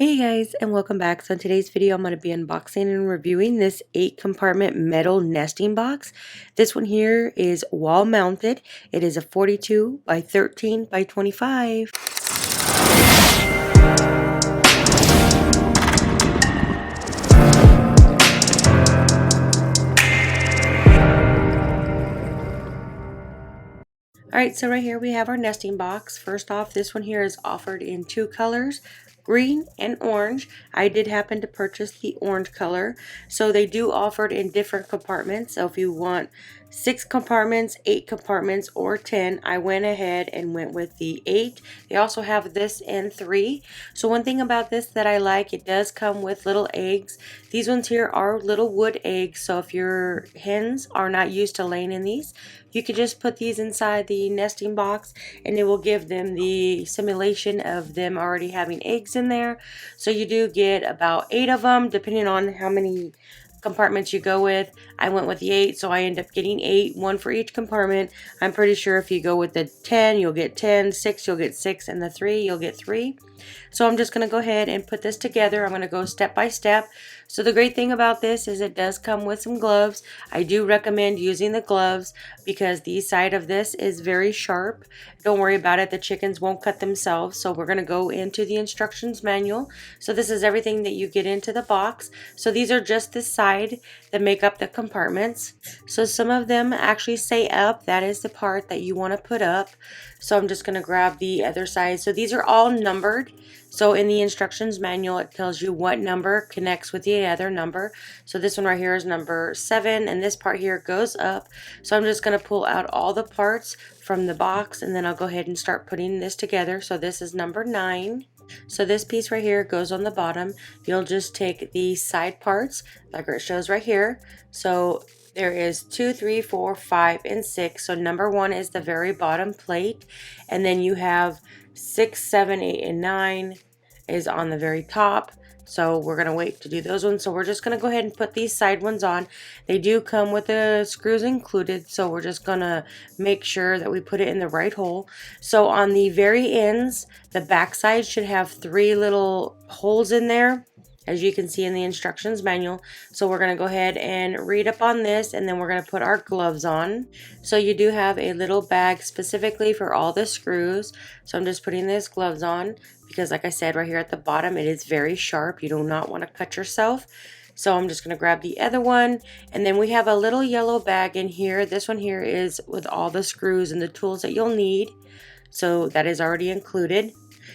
Hey guys, and welcome back. So in today's video I'm going to be unboxing and reviewing this 8-compartment metal nesting box. This one here is wall mounted. It is a 42 by 13 by 25. Alright, so right here we have our nesting box. First off, this one here is offered in two colors, green and orange. I did happen to purchase the orange color, so they do offer it in different compartments. So if you want 6 compartments, 8 compartments, or 10, I went ahead and went with the 8. They also have this in 3. So one thing about this that I like, it does come with little eggs. These ones here are little wood eggs, so if your hens are not used to laying in these, you could just put these inside the nesting box and it will give them the simulation of them already having eggs in there. So you do get about 8 of them depending on how many compartments you go with. I went with the 8, so I end up getting 8, one for each compartment. I'm pretty sure if you go with the 10, you'll get 10, 6, you'll get 6, and the 3, you'll get 3. So I'm just going to go ahead and put this together. I'm going to go step by step. So the great thing about this is it does come with some gloves. I do recommend using the gloves because the side of this is very sharp. Don't worry about it, the chickens won't cut themselves. So we're going to go into the instructions manual. So this is everything that you get into the box. So these are just the side that make up the compartments. So some of them actually say up. That is the part that you want to put up. So I'm just going to grab the other side. So these are all numbered. So in the instructions manual, it tells you what number connects with the other number. So this one right here is number 7, and this part here goes up. So I'm just going to pull out all the parts from the box, and then I'll go ahead and start putting this together. So this is number 9. So this piece right here goes on the bottom. You'll just take the side parts like it shows right here. So there is 2, 3, 4, 5, and 6. So number 1 is the very bottom plate, and then you have 6, 7, 8, and 9 is on the very top. So we're going to wait to do those ones. So we're just going to go ahead and put these side ones on. They do come with the screws included. So we're just going to make sure that we put it in the right hole. So on the very ends, the back side should have 3 little holes in there, as you can see in the instructions manual. So we're going to go ahead and read up on this, and then we're going to put our gloves on. So you do have a little bag specifically for all the screws. So I'm just putting these gloves on because, like I said, right here at the bottom, it is very sharp. You do not want to cut yourself. So I'm just going to grab the other one, and then we have a little yellow bag in here. This one here is with all the screws and the tools that you'll need. So that is already included.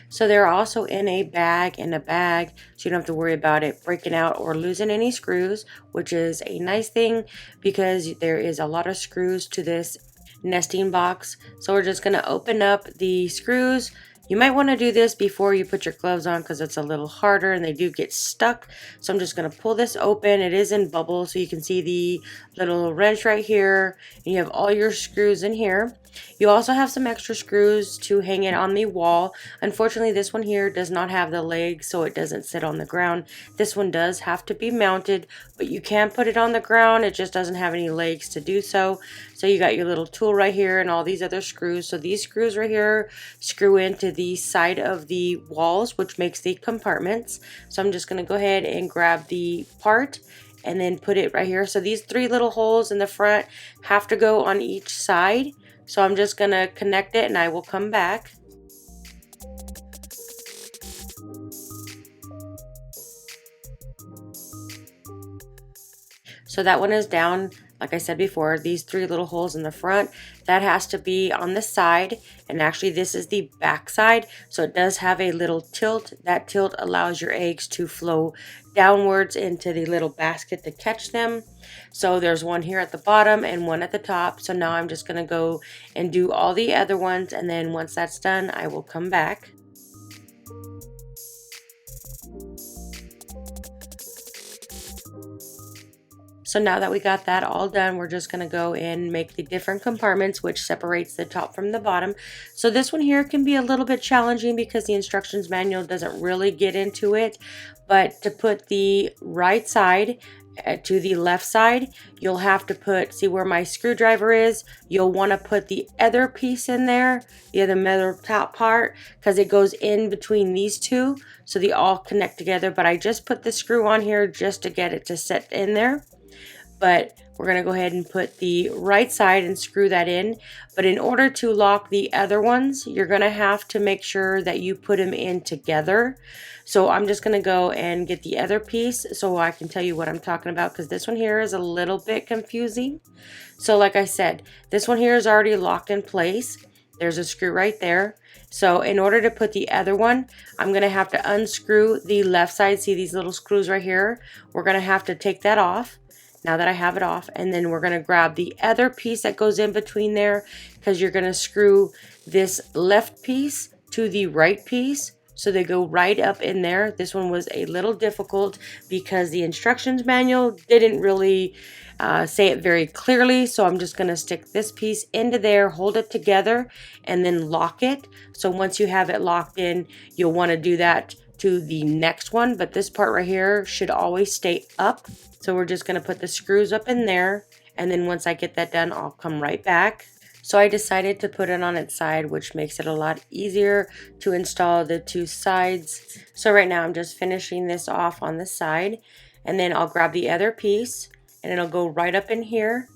So they're also in a bag, so you don't have to worry about it breaking out or losing any screws, which is a nice thing because there is a lot of screws to this nesting box. So we're just going to open up the screws. You might want to do this before you put your gloves on because it's a little harder and they do get stuck. So I'm just going to pull this open. It is in bubbles, so you can see the little wrench right here, and you have all your screws in here. You also have some extra screws to hang it on the wall. Unfortunately, this one here does not have the legs, so it doesn't sit on the ground. This one does have to be mounted, but you can put it on the ground. It just doesn't have any legs to do so. So you got your little tool right here and all these other screws. So these screws right here screw into the side of the walls, which makes the compartments. So I'm just going to go ahead and grab the part and then put it right here. So these 3 little holes in the front have to go on each side. So I'm just going to connect it and I will come back. So that one is down. Like I said before, these 3 little holes in the front, that has to be on the side, and actually this is the back side, so it does have a little tilt. That tilt allows your eggs to flow downwards into the little basket to catch them. So there's one here at the bottom and one at the top. So now I'm just going to go and do all the other ones, and then once that's done, I will come back. So now that we got that all done, we're just going to go and make the different compartments, which separates the top from the bottom. So this one here can be a little bit challenging because the instructions manual doesn't really get into it. But to put the right side, to the left side, you'll have to put, see where my screwdriver is, you'll want to put the other piece in there, the other metal top part, because it goes in between these two, so they all connect together. But I just put the screw on here just to get it to set in there. But we're going to go ahead and put the right side and screw that in. But in order to lock the other ones, you're going to have to make sure that you put them in together. So I'm just going to go and get the other piece so I can tell you what I'm talking about, because this one here is a little bit confusing. So like I said, this one here is already locked in place. There's a screw right there. So in order to put the other one, I'm going to have to unscrew the left side. See these little screws right here? We're going to have to take that off. Now that I have it off, and then we're going to grab the other piece that goes in between there, because you're going to screw this left piece to the right piece so they go right up in there. This one was a little difficult because the instructions manual didn't really say it very clearly, so I'm just going to stick this piece into there, hold it together, and then lock it. So once you have it locked in, you'll want to do that to the next one, but this part right here should always stay up. So we're just going to put the screws up in there, and then once I get that done, I'll come right back. So I decided to put it on its side, which makes it a lot easier to install the two sides. So right now I'm just finishing this off on the side, and then I'll grab the other piece and it'll go right up in here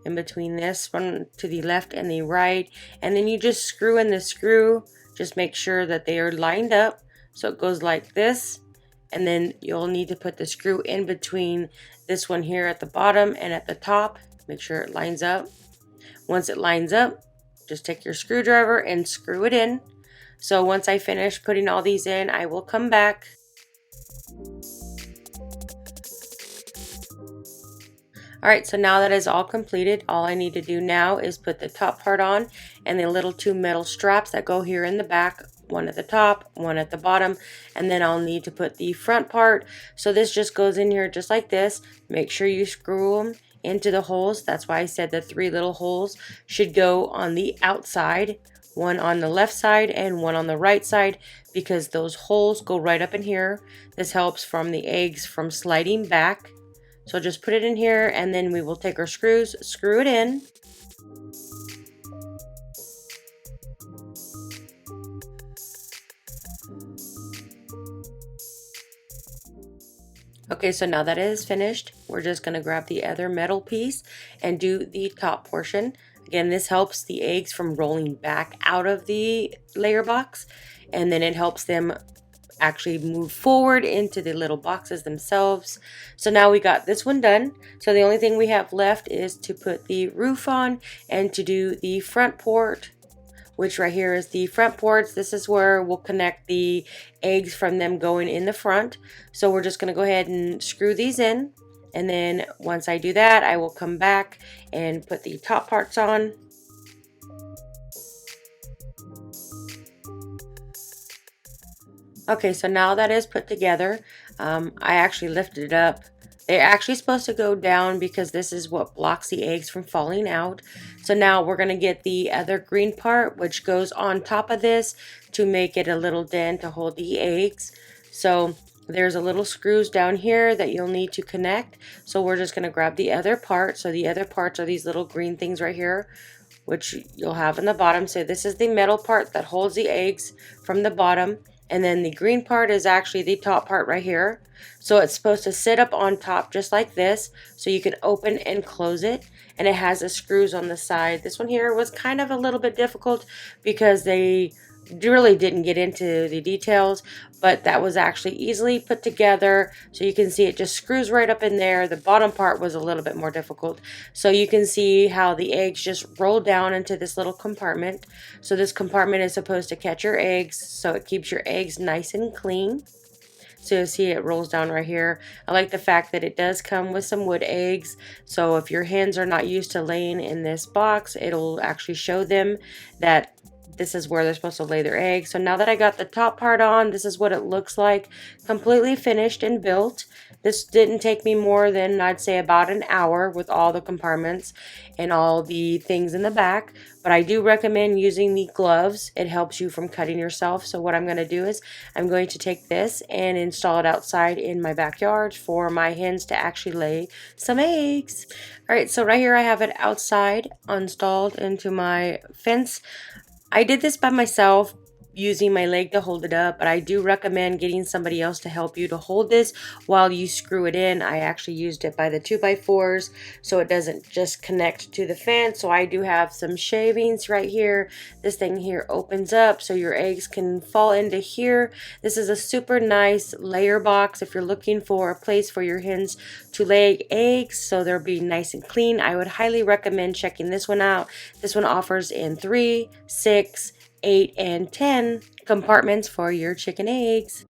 in between this one to the left and the right, and then you just screw in the screw. Just make sure that they are lined up. So it goes like this, and then you'll need to put the screw in between this one here at the bottom and at the top. Make sure it lines up. Once it lines up, just take your screwdriver and screw it in. So once I finish putting all these in, I will come back. Alright, so now that is all completed, all I need to do now is put the top part on and the little two metal straps that go here in the back, one at the top, one at the bottom, and then I'll need to put the front part. So this just goes in here just like this. Make sure you screw them into the holes. That's why I said the 3 little holes should go on the outside, one on the left side and one on the right side, because those holes go right up in here. This helps from the eggs from sliding back. So just put it in here, and then we will take our screws, screw it in. Okay, so now that it is finished, we're just going to grab the other metal piece and do the top portion. Again, this helps the eggs from rolling back out of the layer box, and then it helps them actually move forward into the little boxes themselves. So now we got this one done. So the only thing we have left is to put the roof on and to do the front port, which right here is the front ports. This is where we'll connect the eggs from them going in the front. So we're just going to go ahead and screw these in, and then once I do that, I will come back and put the top parts on. Okay, so now that is put together, I actually lifted it up. They're actually supposed to go down because this is what blocks the eggs from falling out. So now we're going to get the other green part, which goes on top of this to make it a little den to hold the eggs. So there's a little screws down here that you'll need to connect. So we're just going to grab the other part. So the other parts are these little green things right here, which you'll have in the bottom. So this is the metal part that holds the eggs from the bottom. And then the green part is actually the top part right here. So it's supposed to sit up on top just like this, so you can open and close it. And it has the screws on the side. This one here was kind of a little bit difficult because they really didn't get into the details, but that was actually easily put together. So you can see it just screws right up in there. The bottom part was a little bit more difficult. So you can see how the eggs just roll down into this little compartment. So this compartment is supposed to catch your eggs, so it keeps your eggs nice and clean. So you see it rolls down right here. I like the fact that it does come with some wood eggs. So if your hens are not used to laying in this box, it'll actually show them that this is where they're supposed to lay their eggs. So now that I got the top part on, this is what it looks like, completely finished and built. This didn't take me more than, I'd say, about an hour with all the compartments and all the things in the back. But I do recommend using the gloves. It helps you from cutting yourself. So what I'm going to do is I'm going to take this and install it outside in my backyard for my hens to actually lay some eggs. All right, so right here I have it outside installed into my fence. I did this by myself using my leg to hold it up, but I do recommend getting somebody else to help you to hold this while you screw it in. I actually used it by the 2x4s so it doesn't just connect to the fence. So I do have some shavings right here. This thing here opens up so your eggs can fall into here. This is a super nice layer box if you're looking for a place for your hens to lay eggs so they'll be nice and clean. I would highly recommend checking this one out. This one offers in 3, 6, 8, and 10 compartments for your chicken eggs.